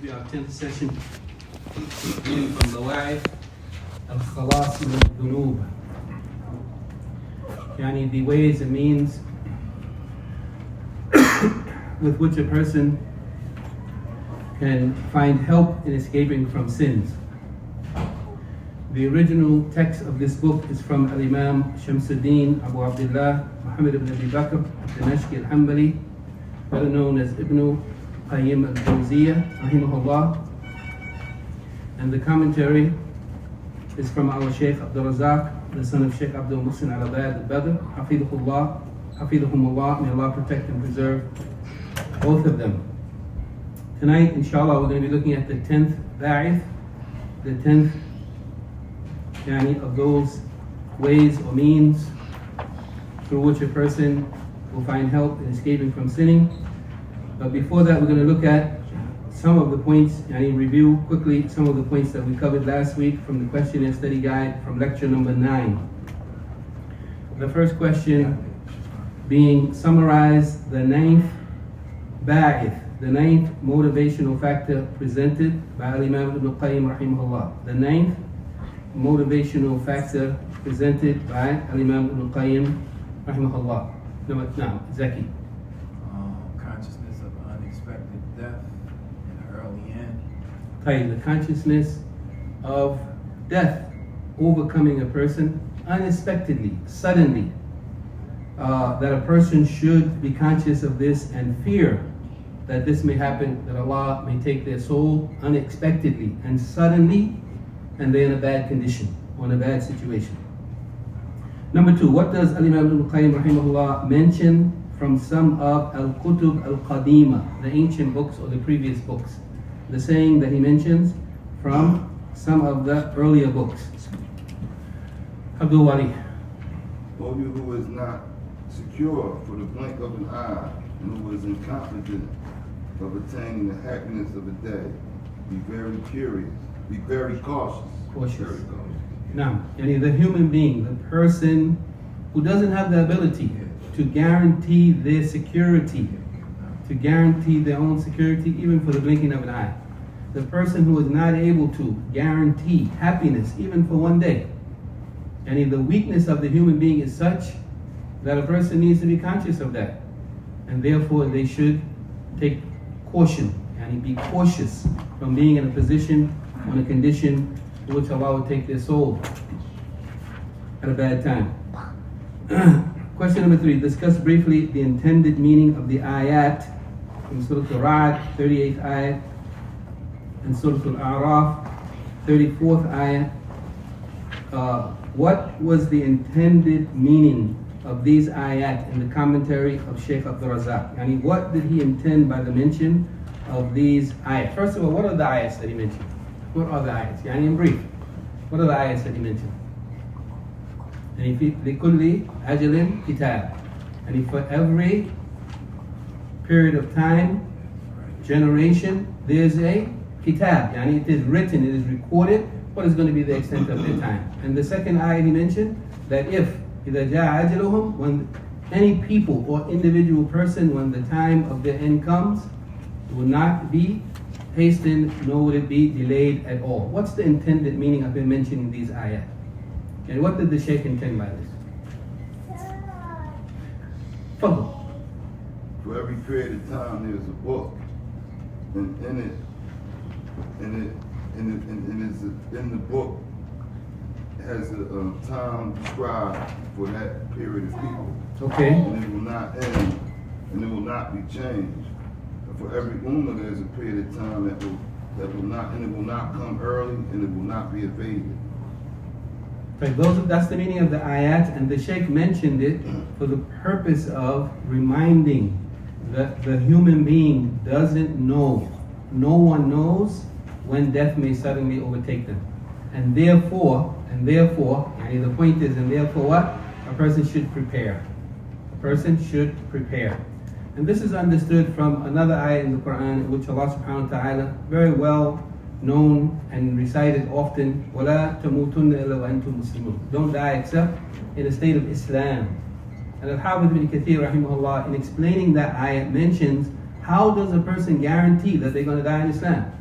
be our 10th session, reading from the Wa'id al-Khalas min al-Dhunub. Yani the ways and means with which a person can find help in escaping from sins. The original text of this book is from Al-Imam Shamsuddin Abu Abdullah Muhammad ibn Abi Bakr al-Dimashqi al-Hanbali, better known as Ibn Qayyim al-Jawziyah, rahimahullah. And the commentary is from our Sheik Abdul Razak, the son of Sheik Abdul Muhsin al-Abad al-Badr, Hafidhahumullah, may Allah protect and preserve both of them. Tonight, inshallah, we're going to be looking at the 10th ba'ith, the 10th of those ways or means through which a person will find help in escaping from sinning. But before that, we're going to look at some of the points, review quickly some of the points that we covered last week from the question and study guide from lecture number 9. The first question being, summarize the 9th ba'ith, the 9th motivational factor presented by Al-Imam Ibn Qayyim rahimahullah. The 9th motivational factor presented by Al-Imam Ibn Qayyim rahimahullah. Now, Zaki. Consciousness of unexpected death in the early end. The consciousness of death overcoming a person unexpectedly, suddenly. That a person should be conscious of this and fear that this may happen, that Allah may take their soul unexpectedly and suddenly, and they're in a bad condition or in a bad situation. Number 2, what does Al-Imam Ibn Qayyim rahimahullah mention from some of Al-Kutub Al-Qadima, the ancient books or the previous books? The saying that he mentions from some of the earlier books. Abdul Wali. O you who is not secure for the blink of an eye, and who is incompetent of attaining the happiness of a day, be very curious, be very cautious. Cautious. Now, the human being, the person who doesn't have the ability to guarantee their security, to guarantee their own security even for the blinking of an eye. The person who is not able to guarantee happiness even for one day. And the weakness of the human being is such that a person needs to be conscious of that. And therefore they should take caution and be cautious from being in a position or in a condition in which Allah will take their soul at a bad time. Question number 3, discuss briefly the intended meaning of the ayat in Surah Al-Ra'd, 38th ayat, and Surah Al-A'raf, 34th ayat. What was the intended meaning of these ayat in the commentary of Sheikh Abdul Razak? What did he intend by the mention of these ayat? First of all, what are the ayats that he mentioned? What are the ayats? In brief, what are the ayats that he mentioned? لِكُلِّ أَجَلٍ كِتَابٍ. And for every period of time, generation, there's a kitab. It is written, it is recorded what is going to be the extent of their time. And the second ayat he mentioned, that if إِذَا جَاءَ أَجَلُهُمْ, when any people or individual person, when the time of their end comes, it will not be hastened, nor will it be delayed at all. What's the intended meaning of him mentioning these ayat? And what did the Sheikh intend by this? Fadl. For every period of time there's a book, and in the book has a time described for that period of people. Okay. And it will not end, and it will not be changed. And for every ummah there's a period of time that will not, and it will not come early, and it will not be evaded. That's the meaning of the ayat, and the Sheikh mentioned it for the purpose of reminding that the human being doesn't know. No one knows when death may suddenly overtake them. And therefore, the point is, and therefore what? A person should prepare. A person should prepare. And this is understood from another ayah in the Quran, in which Allah subhanahu wa ta'ala, very well known and recited often, وَلَا تَمُوتُنَّ إِلَّا وَأَنْتُمْ مُسْلِمُونَ. Don't die except in a state of Islam. And Al-Hafidh ibn Kathir rahimahullah, in explaining that ayah, mentions how does a person guarantee that they're going to die in Islam?